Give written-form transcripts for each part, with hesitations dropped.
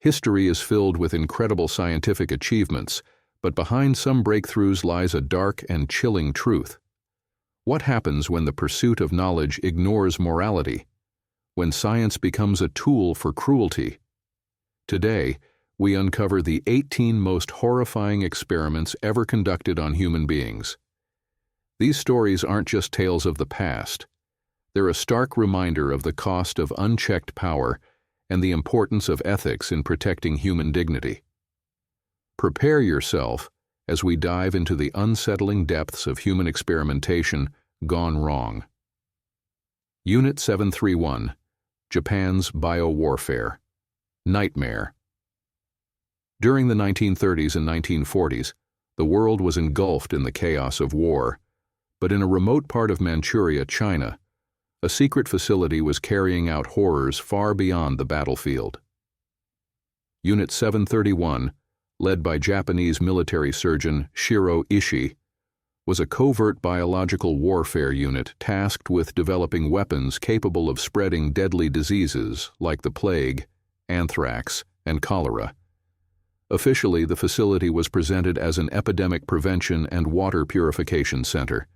History is filled with incredible scientific achievements, but behind some breakthroughs lies a dark and chilling truth. What happens when the pursuit of knowledge ignores morality? When science becomes a tool for cruelty? Today, we uncover the 18 most horrifying experiments ever conducted on human beings. These stories aren't just tales of the past. They're a stark reminder of the cost of unchecked power and the importance of ethics in protecting human dignity. Prepare yourself as we dive into the unsettling depths of human experimentation gone wrong. Unit 731, Japan's Biowarfare. Nightmare. During the 1930s and 1940s, the world was engulfed in the chaos of war, but in a remote part of Manchuria, China, a secret facility was carrying out horrors far beyond the battlefield. Unit 731, led by Japanese military surgeon Shiro Ishii, was a covert biological warfare unit tasked with developing weapons capable of spreading deadly diseases like the plague, anthrax, and cholera. Officially, the facility was presented as an epidemic prevention and water purification center.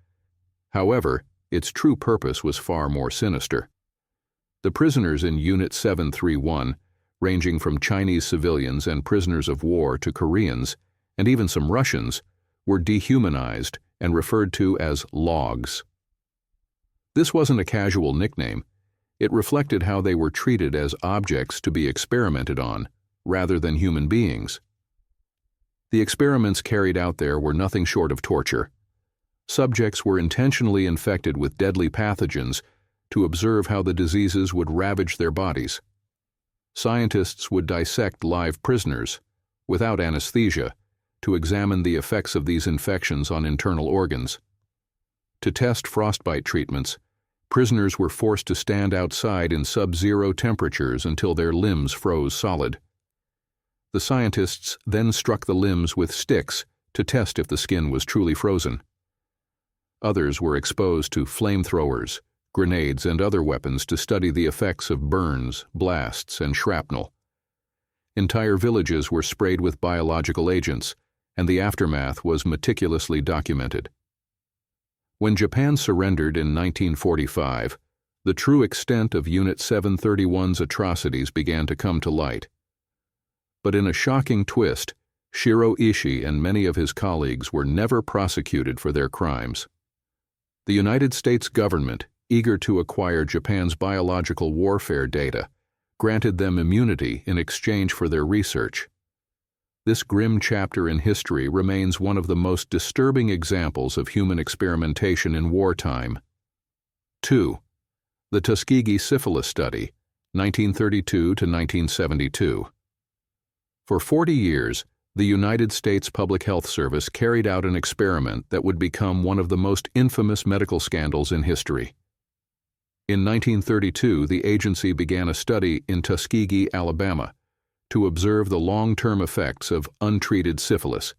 However, its true purpose was far more sinister. The prisoners in Unit 731, ranging from Chinese civilians and prisoners of war to Koreans, and even some Russians, were dehumanized and referred to as logs. This wasn't a casual nickname. It reflected how they were treated as objects to be experimented on, rather than human beings. The experiments carried out there were nothing short of torture. Subjects were intentionally infected with deadly pathogens to observe how the diseases would ravage their bodies. Scientists would dissect live prisoners, without anesthesia, to examine the effects of these infections on internal organs. To test frostbite treatments, prisoners were forced to stand outside in sub-zero temperatures until their limbs froze solid. The scientists then struck the limbs with sticks to test if the skin was truly frozen. Others were exposed to flamethrowers, grenades, and other weapons to study the effects of burns, blasts, and shrapnel. Entire villages were sprayed with biological agents, and the aftermath was meticulously documented. When Japan surrendered in 1945, the true extent of Unit 731's atrocities began to come to light. But in a shocking twist, Shiro Ishii and many of his colleagues were never prosecuted for their crimes. The United States government, eager to acquire Japan's biological warfare data, granted them immunity in exchange for their research. This grim chapter in history remains one of the most disturbing examples of human experimentation in wartime. 2. The Tuskegee Syphilis Study, 1932 to 1972. For 40 years, the United States Public Health Service carried out an experiment that would become one of the most infamous medical scandals in history. In 1932, the agency began a study in Tuskegee, Alabama, to observe the long-term effects of untreated syphilis.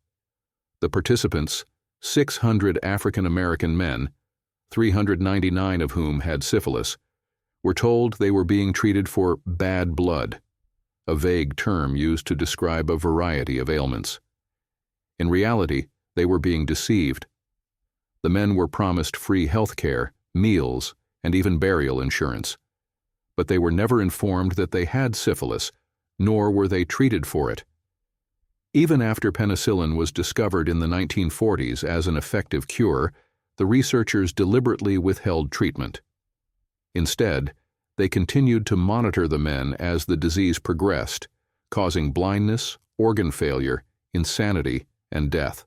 The participants, 600 African American men, 399 of whom had syphilis, were told they were being treated for bad blood, a vague term used to describe a variety of ailments. In reality, they were being deceived. The men were promised free health care, meals, and even burial insurance. But they were never informed that they had syphilis, nor were they treated for it. Even after penicillin was discovered in the 1940s as an effective cure, the researchers deliberately withheld treatment. Instead, they continued to monitor the men as the disease progressed, causing blindness, organ failure, insanity, and death.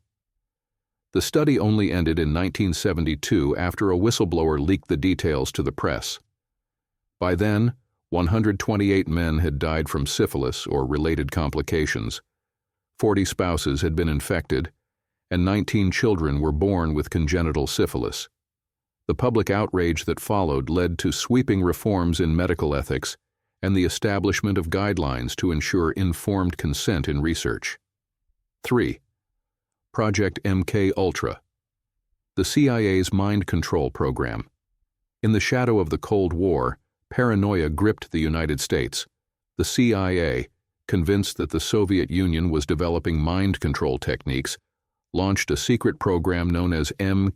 The study only ended in 1972 after a whistleblower leaked the details to the press. By then, 128 men had died from syphilis or related complications, 40 spouses had been infected, and 19 children were born with congenital syphilis. The public outrage that followed led to sweeping reforms in medical ethics and the establishment of guidelines to ensure informed consent in research. 3. Project MK-Ultra, the CIA's mind control program. In the shadow of the Cold War, paranoia gripped the United States. The CIA, convinced that the Soviet Union was developing mind control techniques, launched a secret program known as MKULTRA.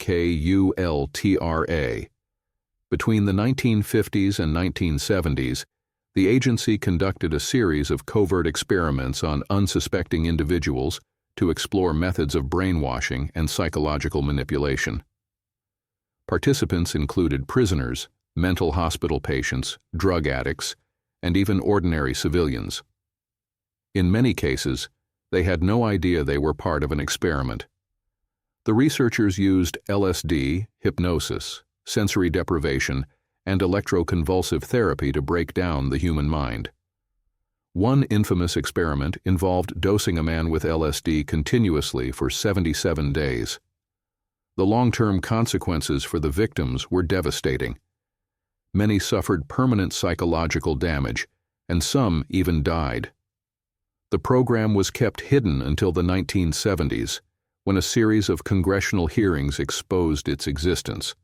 Between the 1950s and 1970s, the agency conducted a series of covert experiments on unsuspecting individuals to explore methods of brainwashing and psychological manipulation. Participants included prisoners, mental hospital patients, drug addicts, and even ordinary civilians. In many cases, they had no idea they were part of an experiment. The researchers used LSD, hypnosis, sensory deprivation, and electroconvulsive therapy to break down the human mind. One infamous experiment involved dosing a man with LSD continuously for 77 days. The long-term consequences for the victims were devastating. Many suffered permanent psychological damage, and some even died. The program was kept hidden until the 1970s, when a series of congressional hearings exposed its existence.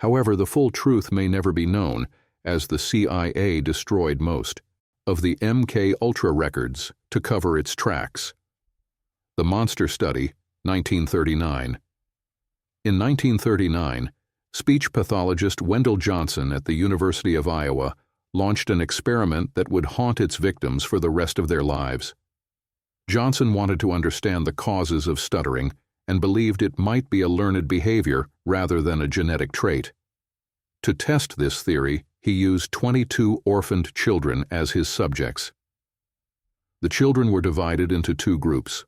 However, the full truth may never be known, as the CIA destroyed most of the MK-Ultra records to cover its tracks. The Monster Study, 1939. In 1939, speech pathologist Wendell Johnson at the University of Iowa launched an experiment that would haunt its victims for the rest of their lives. Johnson wanted to understand the causes of stuttering and believed it might be a learned behavior rather than a genetic trait. To test this theory, he used 22 orphaned children as his subjects. The children were divided into two groups.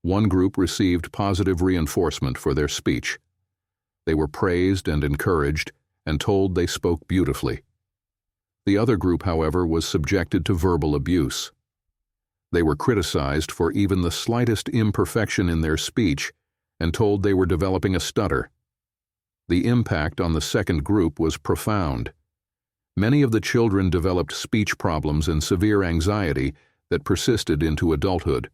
One group received positive reinforcement for their speech. They were praised and encouraged and told they spoke beautifully. The other group, however, was subjected to verbal abuse. They were criticized for even the slightest imperfection in their speech and told they were developing a stutter. The impact on the second group was profound. Many of the children developed speech problems and severe anxiety that persisted into adulthood.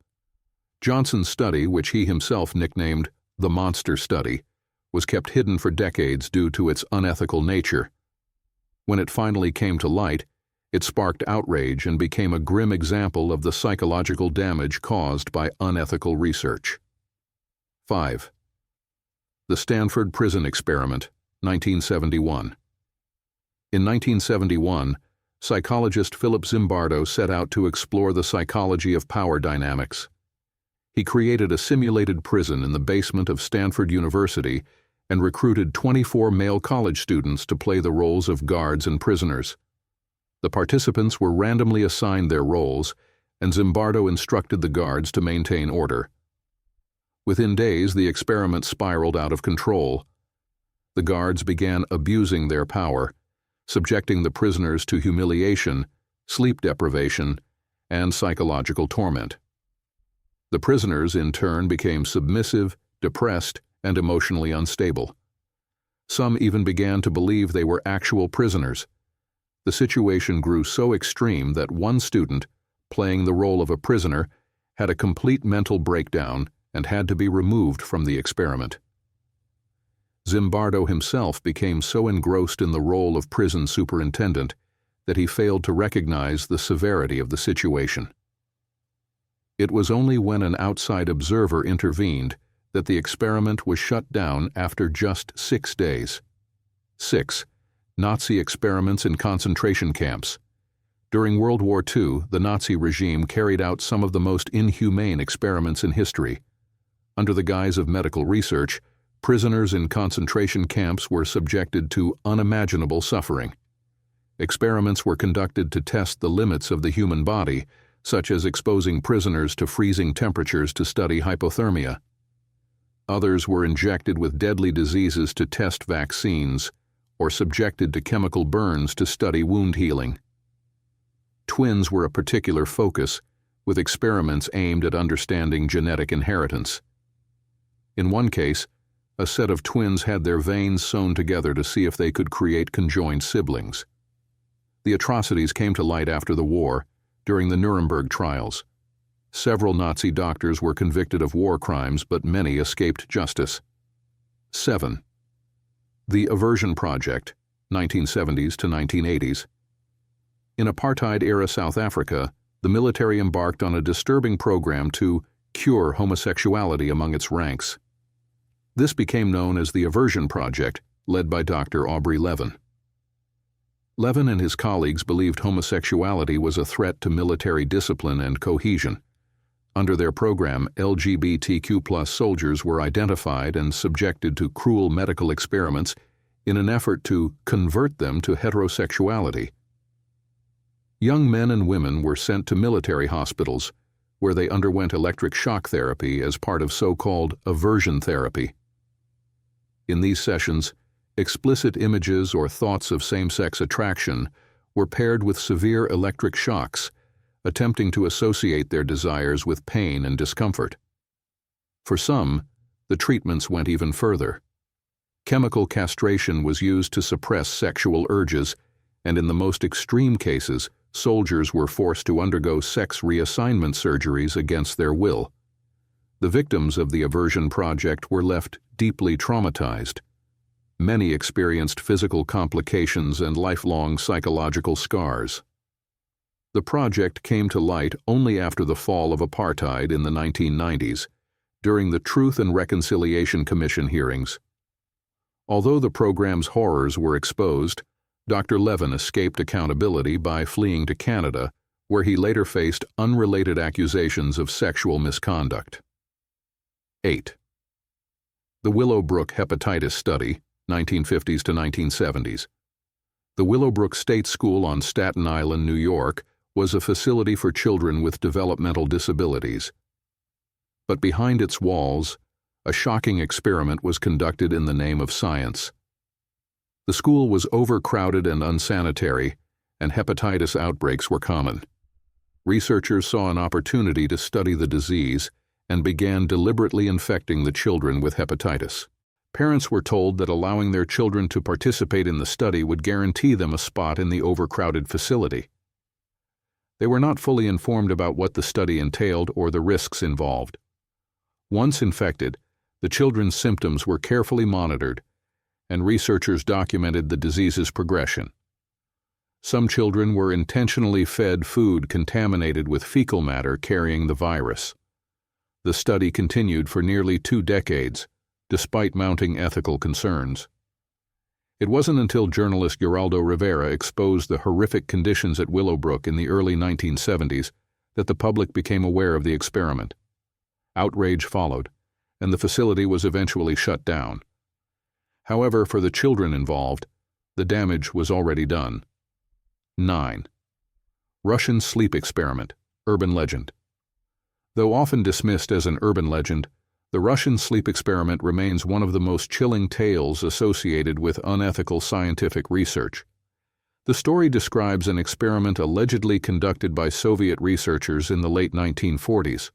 Johnson's study, which he himself nicknamed the Monster Study, was kept hidden for decades due to its unethical nature. When it finally came to light, it sparked outrage and became a grim example of the psychological damage caused by unethical research. 5. The Stanford Prison Experiment, 1971. In 1971, psychologist Philip Zimbardo set out to explore the psychology of power dynamics. He created a simulated prison in the basement of Stanford University and recruited 24 male college students to play the roles of guards and prisoners. The participants were randomly assigned their roles, and Zimbardo instructed the guards to maintain order. Within days, the experiment spiraled out of control. The guards began abusing their power, subjecting the prisoners to humiliation, sleep deprivation, and psychological torment. The prisoners, in turn, became submissive, depressed, and emotionally unstable. Some even began to believe they were actual prisoners. The situation grew so extreme that one student, playing the role of a prisoner, had a complete mental breakdown and had to be removed from the experiment. Zimbardo himself became so engrossed in the role of prison superintendent that he failed to recognize the severity of the situation. It was only when an outside observer intervened that the experiment was shut down after just 6 days. 6. Nazi experiments in concentration camps. During World War II, the Nazi regime carried out some of the most inhumane experiments in history. Under the guise of medical research, prisoners in concentration camps were subjected to unimaginable suffering. Experiments were conducted to test the limits of the human body, such as exposing prisoners to freezing temperatures to study hypothermia. Others were injected with deadly diseases to test vaccines, or subjected to chemical burns to study wound healing. Twins were a particular focus, with experiments aimed at understanding genetic inheritance. In one case, a set of twins had their veins sewn together to see if they could create conjoined siblings. The atrocities came to light after the war, during the Nuremberg trials. Several Nazi doctors were convicted of war crimes, but many escaped justice. 7. The Aversion Project, 1970s to 1980s. In apartheid-era South Africa, the military embarked on a disturbing program to cure homosexuality among its ranks. This became known as the Aversion Project, led by Dr. Aubrey Levin. Levin and his colleagues believed homosexuality was a threat to military discipline and cohesion. Under their program, LGBTQ+ soldiers were identified and subjected to cruel medical experiments in an effort to convert them to heterosexuality. Young men and women were sent to military hospitals, where they underwent electric shock therapy as part of so-called aversion therapy. In these sessions, explicit images or thoughts of same-sex attraction were paired with severe electric shocks, attempting to associate their desires with pain and discomfort. For some, the treatments went even further. Chemical castration was used to suppress sexual urges, and in the most extreme cases, soldiers were forced to undergo sex reassignment surgeries against their will. The victims of the Aversion Project were left deeply traumatized. Many experienced physical complications and lifelong psychological scars. The project came to light only after the fall of apartheid in the 1990s, during the Truth and Reconciliation Commission hearings. Although the program's horrors were exposed, Dr. Levin escaped accountability by fleeing to Canada, where he later faced unrelated accusations of sexual misconduct. 8. The Willowbrook Hepatitis Study, 1950s to 1970s. The Willowbrook State School on Staten Island, New York, was a facility for children with developmental disabilities. But behind its walls, a shocking experiment was conducted in the name of science. The school was overcrowded and unsanitary, and hepatitis outbreaks were common. Researchers saw an opportunity to study the disease and began deliberately infecting the children with hepatitis. Parents were told that allowing their children to participate in the study would guarantee them a spot in the overcrowded facility. They were not fully informed about what the study entailed or the risks involved. Once infected, the children's symptoms were carefully monitored, and researchers documented the disease's progression. Some children were intentionally fed food contaminated with fecal matter carrying the virus. The study continued for nearly 2 decades, despite mounting ethical concerns. It wasn't until journalist Geraldo Rivera exposed the horrific conditions at Willowbrook in the early 1970s that the public became aware of the experiment. Outrage followed, and the facility was eventually shut down. However, for the children involved, the damage was already done. 9. Russian sleep experiment, urban legend. Though often dismissed as an urban legend, the Russian sleep experiment remains one of the most chilling tales associated with unethical scientific research. The story describes an experiment allegedly conducted by Soviet researchers in the late 1940s.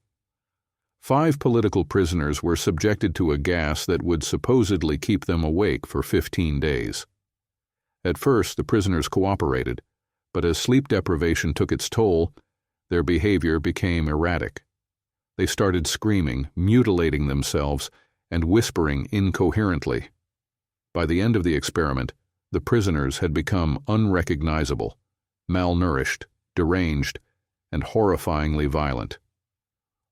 5 political prisoners were subjected to a gas that would supposedly keep them awake for 15 days. At first, the prisoners cooperated, but as sleep deprivation took its toll, their behavior became erratic. They started screaming, mutilating themselves, and whispering incoherently. By the end of the experiment, the prisoners had become unrecognizable, malnourished, deranged, and horrifyingly violent.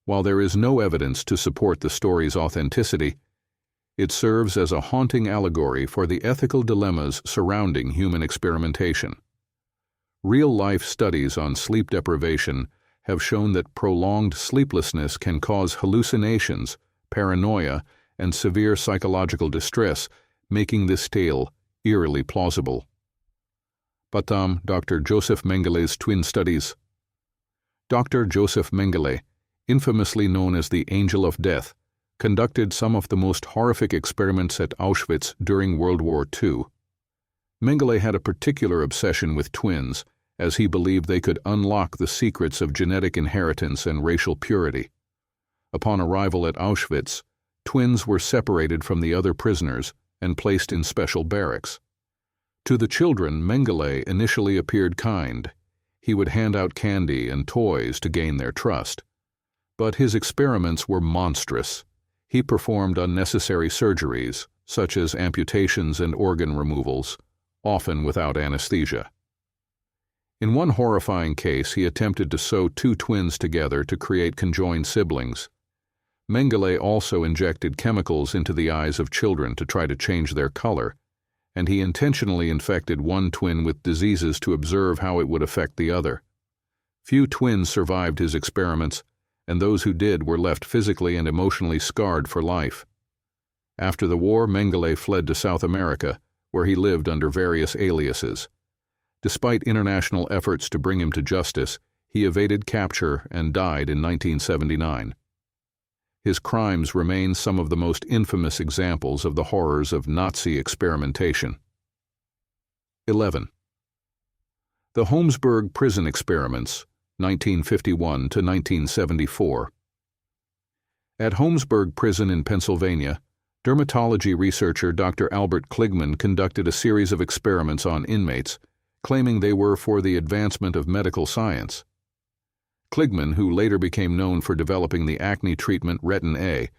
While there is no evidence to support the story's authenticity, it serves as a haunting allegory for the ethical dilemmas surrounding human experimentation. Real-life studies on sleep deprivation have shown that prolonged sleeplessness can cause hallucinations, paranoia, and severe psychological distress, making this tale eerily plausible. Batam, Dr. Josef Mengele's twin studies. Dr. Josef Mengele, infamously known as the Angel of Death, conducted some of the most horrific experiments at Auschwitz during World War II. Mengele had a particular obsession with twins, as he believed they could unlock the secrets of genetic inheritance and racial purity. Upon arrival at Auschwitz, twins were separated from the other prisoners and placed in special barracks. To the children, Mengele initially appeared kind. He would hand out candy and toys to gain their trust. But his experiments were monstrous. He performed unnecessary surgeries, such as amputations and organ removals, often without anesthesia. In one horrifying case, he attempted to sew two twins together to create conjoined siblings. Mengele also injected chemicals into the eyes of children to try to change their color, and he intentionally infected one twin with diseases to observe how it would affect the other. Few twins survived his experiments, and those who did were left physically and emotionally scarred for life. After the war, Mengele fled to South America, where he lived under various aliases. Despite international efforts to bring him to justice, he evaded capture and died in 1979. His crimes remain some of the most infamous examples of the horrors of Nazi experimentation. 11. The Holmesberg Prison Experiments, 1951 to 1974. At Holmesberg Prison in Pennsylvania, dermatology researcher Dr. Albert Kligman conducted a series of experiments on inmates, claiming they were for the advancement of medical science. Kligman, who later became known for developing the acne treatment Retin A,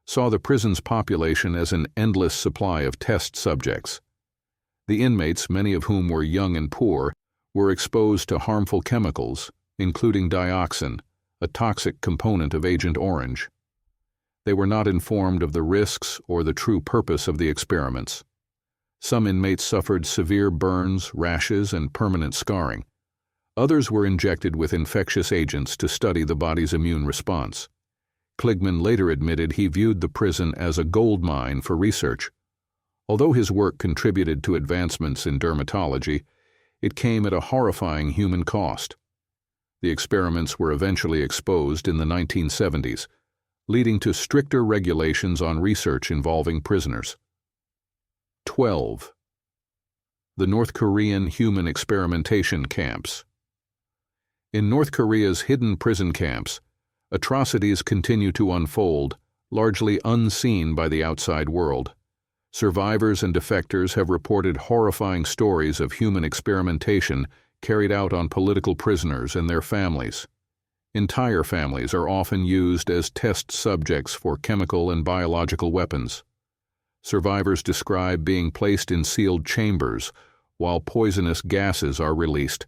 saw the prison's population as an endless supply of test subjects. The inmates, many of whom were young and poor, were exposed to harmful chemicals, including dioxin, a toxic component of Agent Orange. They were not informed of the risks or the true purpose of the experiments. Some inmates suffered severe burns, rashes, and permanent scarring. Others were injected with infectious agents to study the body's immune response. Kligman later admitted he viewed the prison as a gold mine for research. Although his work contributed to advancements in dermatology, it came at a horrifying human cost. The experiments were eventually exposed in the 1970s, leading to stricter regulations on research involving prisoners. 12. The North Korean human experimentation camps. In North Korea's hidden prison camps, atrocities continue to unfold, largely unseen by the outside world. Survivors and defectors have reported horrifying stories of human experimentation carried out on political prisoners and their families. Entire families are often used as test subjects for chemical and biological weapons. Survivors describe being placed in sealed chambers while poisonous gases are released,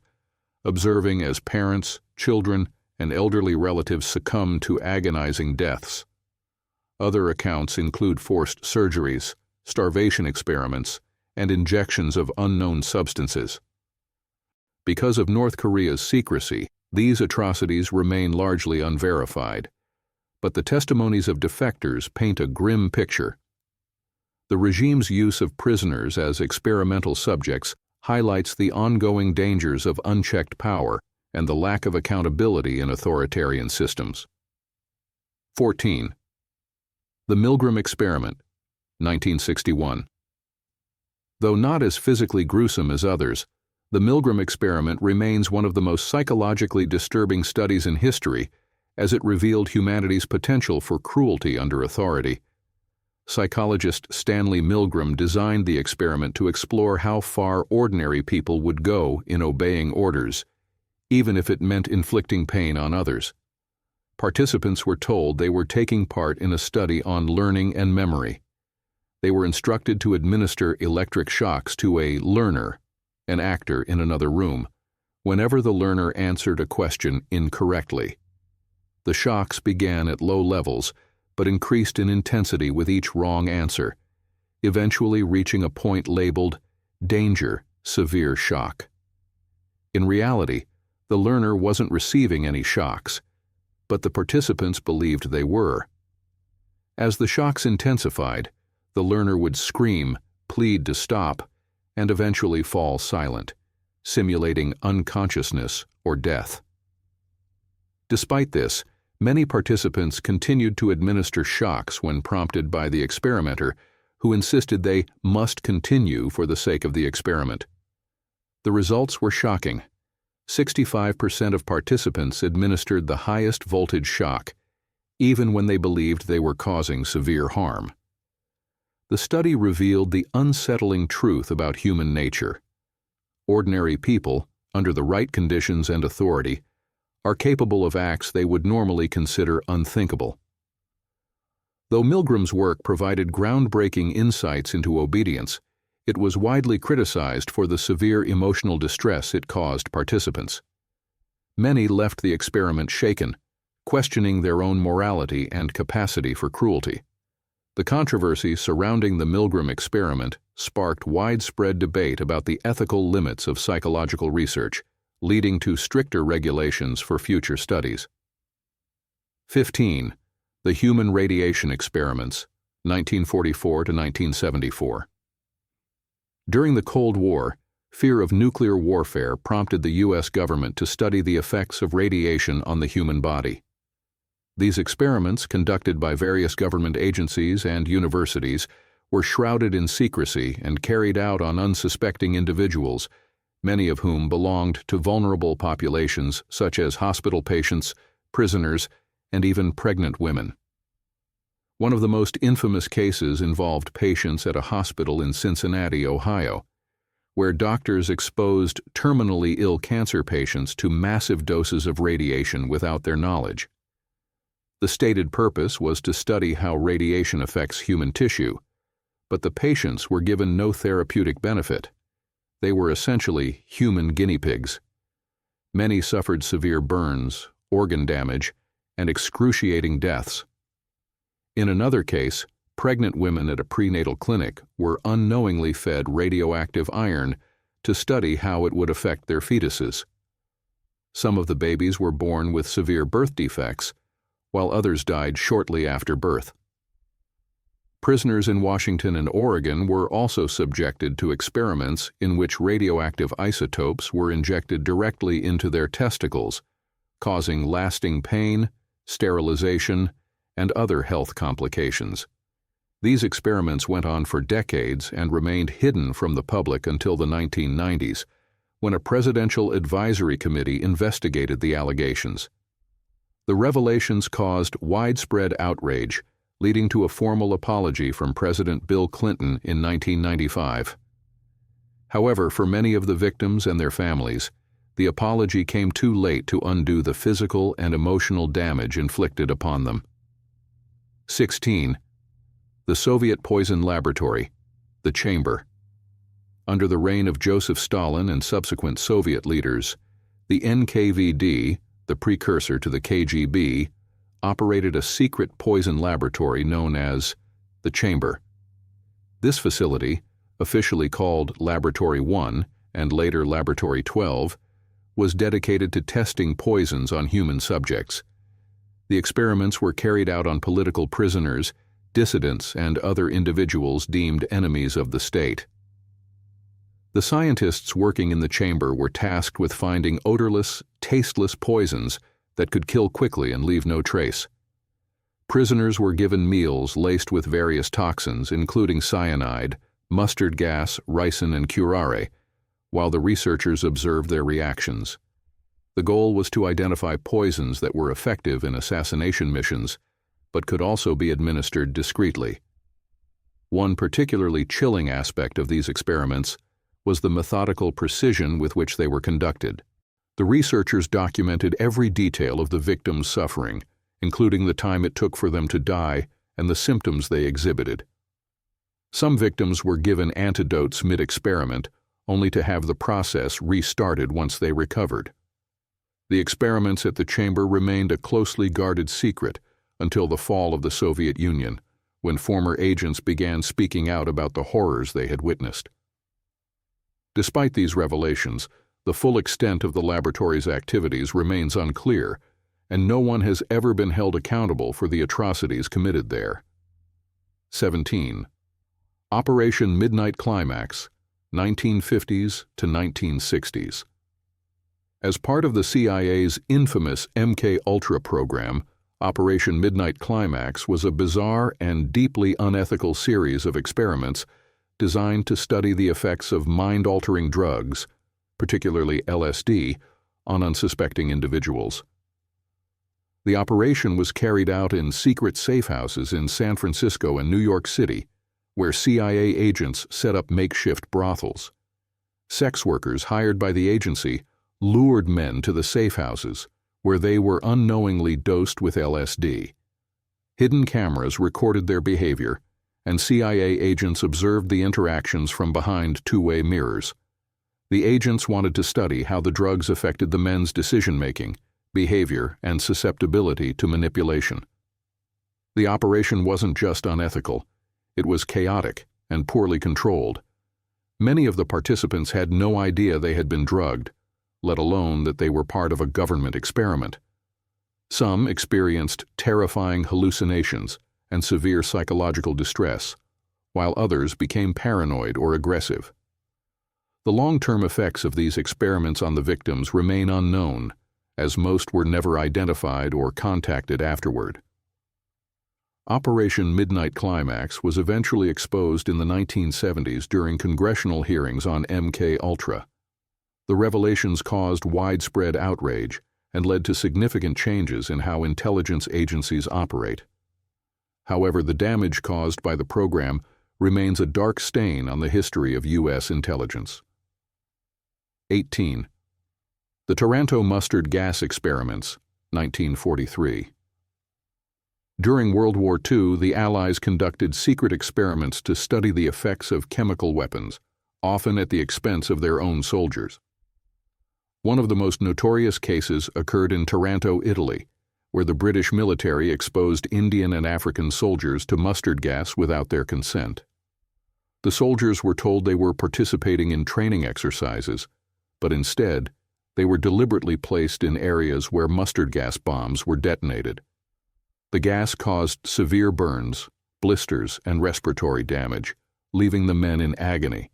observing as parents, children, and elderly relatives succumb to agonizing deaths. Other accounts include forced surgeries, starvation experiments, and injections of unknown substances. Because of North Korea's secrecy, these atrocities remain largely unverified, but the testimonies of defectors paint a grim picture. The regime's use of prisoners as experimental subjects highlights the ongoing dangers of unchecked power and the lack of accountability in authoritarian systems. 14. The Milgram Experiment, 1961. Though not as physically gruesome as others, the Milgram Experiment remains one of the most psychologically disturbing studies in history, as it revealed humanity's potential for cruelty under authority. Psychologist Stanley Milgram designed the experiment to explore how far ordinary people would go in obeying orders, even if it meant inflicting pain on others. Participants were told they were taking part in a study on learning and memory. They were instructed to administer electric shocks to a learner, an actor in another room, whenever the learner answered a question incorrectly. The shocks began at low levels, but increased in intensity with each wrong answer, eventually reaching a point labeled danger, severe shock. In reality, the learner wasn't receiving any shocks, but the participants believed they were. As the shocks intensified, the learner would scream, plead to stop, and eventually fall silent, simulating unconsciousness or death. Despite this, many participants continued to administer shocks when prompted by the experimenter, who insisted they must continue for the sake of the experiment. The results were shocking. 65% of participants administered the highest voltage shock, even when they believed they were causing severe harm. The study revealed the unsettling truth about human nature. Ordinary people, under the right conditions and authority, are capable of acts they would normally consider unthinkable. Though Milgram's work provided groundbreaking insights into obedience, it was widely criticized for the severe emotional distress it caused participants. Many left the experiment shaken, questioning their own morality and capacity for cruelty. The controversy surrounding the Milgram experiment sparked widespread debate about the ethical limits of psychological research, leading to stricter regulations for future studies. 15. The Human Radiation Experiments, 1944 to 1974. During the Cold War, fear of nuclear warfare prompted the U.S. government to study the effects of radiation on the human body. These experiments, conducted by various government agencies and universities, were shrouded in secrecy and carried out on unsuspecting individuals, many of whom belonged to vulnerable populations such as hospital patients, prisoners, and even pregnant women. One of the most infamous cases involved patients at a hospital in Cincinnati, Ohio, where doctors exposed terminally ill cancer patients to massive doses of radiation without their knowledge. The stated purpose was to study how radiation affects human tissue, but the patients were given no therapeutic benefit. They were essentially human guinea pigs. Many suffered severe burns, organ damage, and excruciating deaths. In another case, pregnant women at a prenatal clinic were unknowingly fed radioactive iron to study how it would affect their fetuses. Some of the babies were born with severe birth defects, while others died shortly after birth. Prisoners in Washington and Oregon were also subjected to experiments in which radioactive isotopes were injected directly into their testicles, causing lasting pain, sterilization, and other health complications. These experiments went on for decades and remained hidden from the public until the 1990s, when a presidential advisory committee investigated the allegations. The revelations caused widespread outrage, leading to a formal apology from President Bill Clinton in 1995. However, for many of the victims and their families, the apology came too late to undo the physical and emotional damage inflicted upon them. 16. The Soviet Poison Laboratory, the Chamber. Under the reign of Joseph Stalin and subsequent Soviet leaders, the NKVD, the precursor to the KGB, operated a secret poison laboratory known as the Chamber. This facility, officially called Laboratory 1 and later Laboratory 12, was dedicated to testing poisons on human subjects. The experiments were carried out on political prisoners, dissidents, and other individuals deemed enemies of the state. The scientists working in the chamber were tasked with finding odorless, tasteless poisons that could kill quickly and leave no trace. Prisoners were given meals laced with various toxins, including cyanide, mustard gas, ricin, and curare, while the researchers observed their reactions. The goal was to identify poisons that were effective in assassination missions, but could also be administered discreetly. One particularly chilling aspect of these experiments was the methodical precision with which they were conducted. The researchers documented every detail of the victims' suffering, including the time it took for them to die and the symptoms they exhibited. Some victims were given antidotes mid-experiment, only to have the process restarted once they recovered. The experiments at the chamber remained a closely guarded secret until the fall of the Soviet Union, when former agents began speaking out about the horrors they had witnessed. Despite these revelations, the full extent of the laboratory's activities remains unclear, and no one has ever been held accountable for the atrocities committed there. 17. Operation Midnight Climax, 1950s to 1960s. As part of the CIA's infamous MK-Ultra program, Operation Midnight Climax was a bizarre and deeply unethical series of experiments designed to study the effects of mind-altering drugs, particularly LSD, on unsuspecting individuals. The operation was carried out in secret safe houses in San Francisco and New York City, where CIA agents set up makeshift brothels. Sex workers hired by the agency lured men to the safe houses, where they were unknowingly dosed with LSD. Hidden cameras recorded their behavior, and CIA agents observed the interactions from behind two-way mirrors. The agents wanted to study how the drugs affected the men's decision-making, behavior, and susceptibility to manipulation. The operation wasn't just unethical, it was chaotic and poorly controlled. Many of the participants had no idea they had been drugged, let alone that they were part of a government experiment. Some experienced terrifying hallucinations and severe psychological distress, while others became paranoid or aggressive. The long-term effects of these experiments on the victims remain unknown, as most were never identified or contacted afterward. Operation Midnight Climax was eventually exposed in the 1970s during congressional hearings on MK-Ultra. The revelations caused widespread outrage and led to significant changes in how intelligence agencies operate. However, the damage caused by the program remains a dark stain on the history of U.S. intelligence. 18. The Taranto Mustard Gas Experiments, 1943. During World War II, the Allies conducted secret experiments to study the effects of chemical weapons, often at the expense of their own soldiers. One of the most notorious cases occurred in Taranto, Italy, where the British military exposed Indian and African soldiers to mustard gas without their consent. The soldiers were told they were participating in training exercises, but instead, they were deliberately placed in areas where mustard gas bombs were detonated. The gas caused severe burns, blisters, and respiratory damage, leaving the men in agony.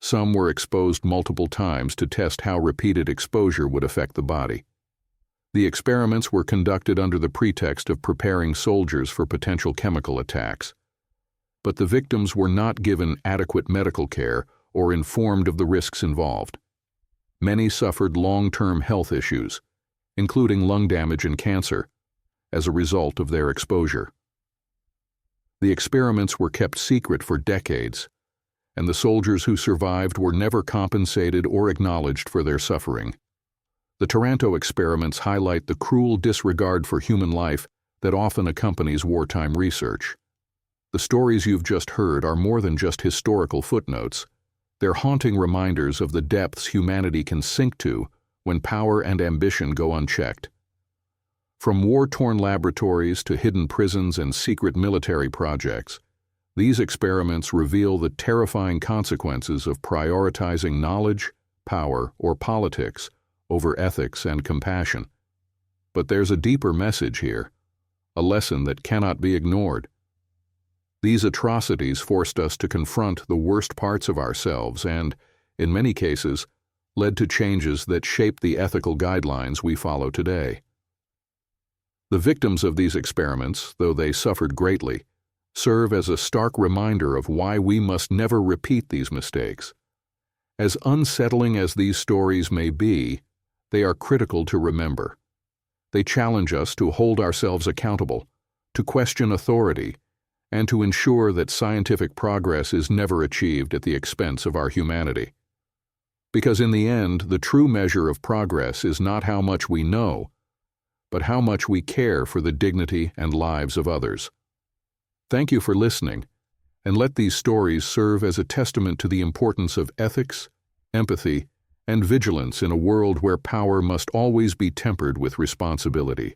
Some were exposed multiple times to test how repeated exposure would affect the body. The experiments were conducted under the pretext of preparing soldiers for potential chemical attacks. But the victims were not given adequate medical care or informed of the risks involved. Many suffered long-term health issues, including lung damage and cancer, as a result of their exposure. The experiments were kept secret for decades, and the soldiers who survived were never compensated or acknowledged for their suffering. The Taranto experiments highlight the cruel disregard for human life that often accompanies wartime research. The stories you've just heard are more than just historical footnotes. They're haunting reminders of the depths humanity can sink to when power and ambition go unchecked. From war-torn laboratories to hidden prisons and secret military projects, these experiments reveal the terrifying consequences of prioritizing knowledge, power, or politics over ethics and compassion. But there's a deeper message here, a lesson that cannot be ignored. These atrocities forced us to confront the worst parts of ourselves and, in many cases, led to changes that shape the ethical guidelines we follow today. The victims of these experiments, though they suffered greatly, serve as a stark reminder of why we must never repeat these mistakes. As unsettling as these stories may be, they are critical to remember. They challenge us to hold ourselves accountable, to question authority, and to ensure that scientific progress is never achieved at the expense of our humanity. Because in the end, the true measure of progress is not how much we know, but how much we care for the dignity and lives of others. Thank you for listening, and let these stories serve as a testament to the importance of ethics, empathy, and vigilance in a world where power must always be tempered with responsibility.